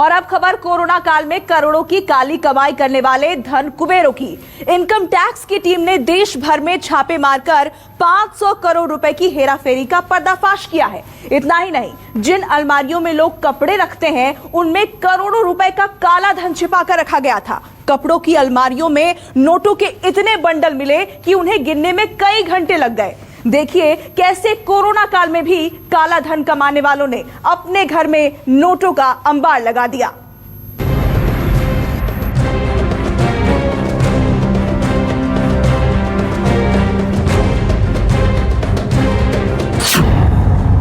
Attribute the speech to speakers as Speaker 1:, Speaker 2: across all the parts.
Speaker 1: और अब खबर कोरोना काल में करोड़ों की काली कमाई करने वाले धन कुबेरों की। इनकम टैक्स की टीम ने देश भर में छापे मारकर 500 करोड़ रुपए की हेराफेरी का पर्दाफाश किया है। इतना ही नहीं, जिन अलमारियों में लोग कपड़े रखते हैं उनमें करोड़ों रुपए का काला धन छिपा कर रखा गया था। कपड़ों की अलमारियों में नोटों के इतने बंडल मिले कि उन्हें गिनने में कई घंटे लग गए। देखिए कैसे कोरोना काल में भी काला धन कमाने वालों ने अपने घर में नोटों का अंबार लगा दिया।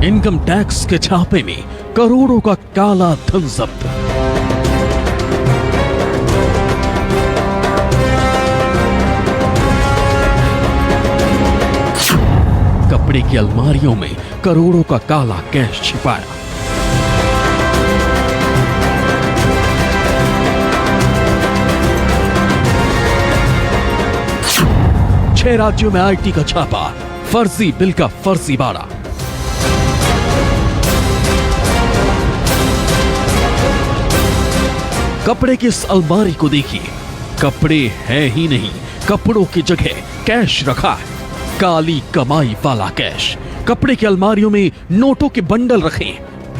Speaker 2: इनकम टैक्स के छापे में करोड़ों का काला धन जब्त। कपड़े की अलमारियों में करोड़ों का काला कैश छिपाया। छह राज्यों में आईटी का छापा, फर्जी बिल का फर्जीवाड़ा। कपड़े की इस अलमारी को देखिए, कपड़े हैं ही नहीं, कपड़ों की जगह कैश रखा है। काली कमाई वाला कैश। कपड़े की अलमारियों में नोटों के बंडल रखे,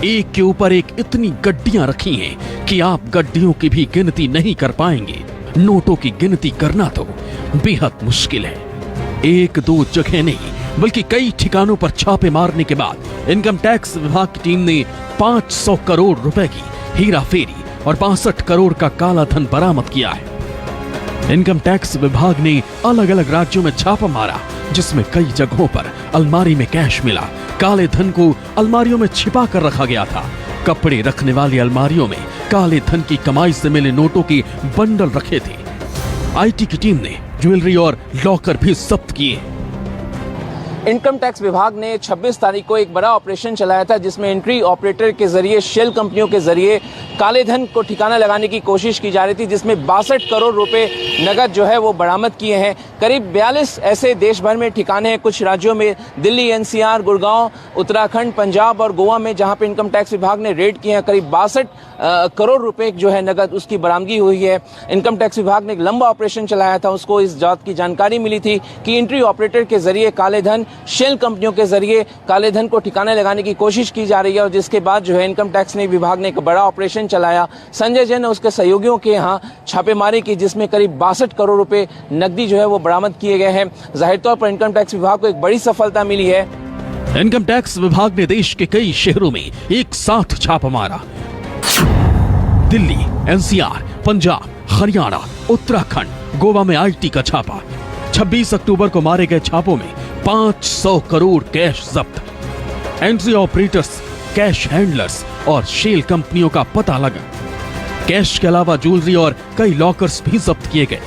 Speaker 2: एक के ऊपर एक इतनी गड्डियां रखी हैं कि आप गड्डियों की भी गिनती नहीं कर पाएंगे। नोटों की गिनती करना तो बेहद मुश्किल है। एक दो जगह नहीं बल्कि कई ठिकानों पर छापे मारने के बाद इनकम टैक्स विभाग की टीम ने 500 करोड़ रुपए की हेराफेरी और 65 करोड़ का काला धन बरामद किया है। इनकम टैक्स विभाग ने अलग अलग राज्यों में छापा मारा, जिसमें कई जगहों पर अलमारी में कैश मिला। काले धन को अलमारियों में छिपा कर रखा गया था। कपड़े रखने वाली अलमारियों में काले धन की कमाई से मिले नोटों के बंडल रखे थे। आईटी की टीम ने ज्वेलरी और लॉकर भी जब्त किए।
Speaker 3: इनकम टैक्स विभाग ने 26 तारीख को एक बड़ा ऑपरेशन चलाया था, जिसमें एंट्री ऑपरेटर के जरिए शेल कंपनियों के जरिए काले धन को ठिकाना लगाने की कोशिश की जा रही थी, जिसमें 62 करोड़ रुपए नगद जो है वो बरामद किए हैं। करीब 42 ऐसे देश भर में ठिकाने हैं, कुछ राज्यों में दिल्ली, एनसीआर, गुड़गांव, उत्तराखंड, पंजाब और गोवा में, जहां पे इनकम टैक्स विभाग ने रेड किए हैं। करीब 62 करोड़ रुपए जो है नगद उसकी बरामदगी हुई है। इनकम टैक्स विभाग ने एक लंबा ऑपरेशन चलाया था। उसको इस बात की जानकारी मिली थी कि एंट्री ऑपरेटर के जरिए काले धन, शेल कंपनियों के जरिए काले धन को ठिकाने लगाने की कोशिश की जा रही है। और जिसके बाद जो है इनकम टैक्स ने विभाग ने एक बड़ा ऑपरेशन चलाया। संजय जैन और उसके सहयोगियों के यहाँ छापेमारी की, जिसमें करीब 62 करोड़ रुपए नकदी जो है वो बरामद किए गए हैं। जाहिर तौर पर इनकम टैक्स विभाग को एक बड़ी सफलता मिली है।
Speaker 2: इनकम टैक्स विभाग ने देश के कई शहरों में एक साथ छापा मारा। दिल्ली, एनसीआर, पंजाब, हरियाणा, उत्तराखंड, गोवा में आईटी का छापा। 26 अक्टूबर को मारे गए छापों में 500 करोड़ कैश जब्त। एंट्री ऑपरेटर्स, कैश हैंडलर्स और शेल कंपनियों का पता लगा। कैश के अलावा ज्वेलरी और कई लॉकर्स भी जब्त किए गए।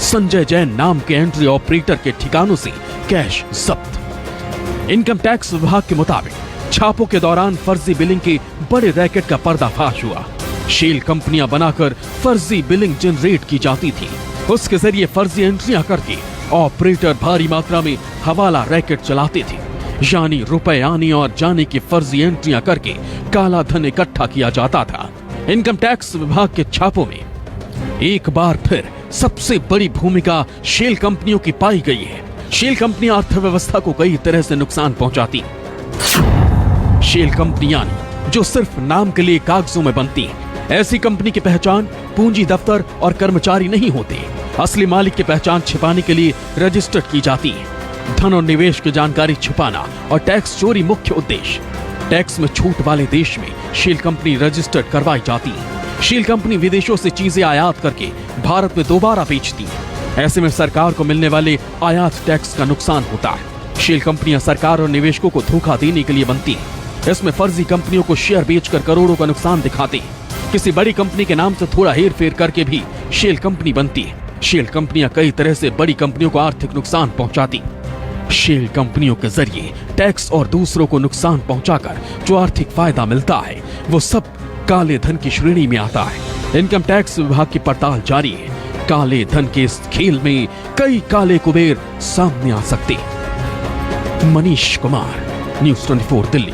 Speaker 2: संजय जैन नाम के एंट्री ऑपरेटर के ठिकानों से कैश जब्त। इनकम टैक्स विभाग के मुताबिक छापों के दौरान फर्जी बिलिंग के बड़े रैकेट का पर्दाफाश हुआ। शेल कंपनियां बनाकर फर्जी बिलिंग जनरेट की जाती थी। उसके जरिए फर्जी एंट्रियां करके ऑपरेटर भारी मात्रा में हवाला रैकेट चलाते थे, यानी रुपए आने और जाने की फर्जी एंट्रियां करके काला धन इकट्ठा किया जाता था। इनकम टैक्स विभाग के छापों में एक बार फिर सबसे बड़ी भूमिका शेल कंपनियों की पाई गई है। शेल कंपनियां अर्थव्यवस्था को कई तरह से नुकसान पहुंचाती। शेल कंपनियां जो सिर्फ नाम के लिए कागजों में बनती हैं। ऐसी कंपनी की पहचान पूंजी दफ्तर और कर्मचारी नहीं होते। असली मालिक की पहचान छिपाने के लिए रजिस्टर्ड की जाती है। धन और निवेश की जानकारी छुपाना और टैक्स चोरी मुख्य उद्देश्य। टैक्स में छूट वाले देश में शेल कंपनी रजिस्टर्ड करवाई जाती है। शेल कंपनी विदेशों से चीजें आयात करके भारत में दोबारा बेचती है। ऐसे में सरकार को मिलने वाले आयात टैक्स का नुकसान होता है। शेल कंपनियां सरकार और निवेशकों को धोखा देने के लिए बनती हैं। इसमें फर्जी कंपनियों को शेयर बेचकर करोड़ों का नुकसान दिखाते हैं। किसी बड़ी कंपनी के नाम से थोड़ा हेर फेर करके भी शेल कंपनी बनती है। शेल कंपनियां कई तरह से बड़ी कंपनियों को आर्थिक नुकसान पहुंचाती। शेल कंपनियों के जरिए टैक्स और दूसरों को नुकसान पहुंचाकर जो आर्थिक फायदा मिलता है वो सब काले धन की श्रेणी में आता है। इनकम टैक्स विभाग की पड़ताल जारी है। काले धन के इस खेल में कई काले कुबेर सामने आ सकते। मनीष कुमार, न्यूज़ 24 दिल्ली।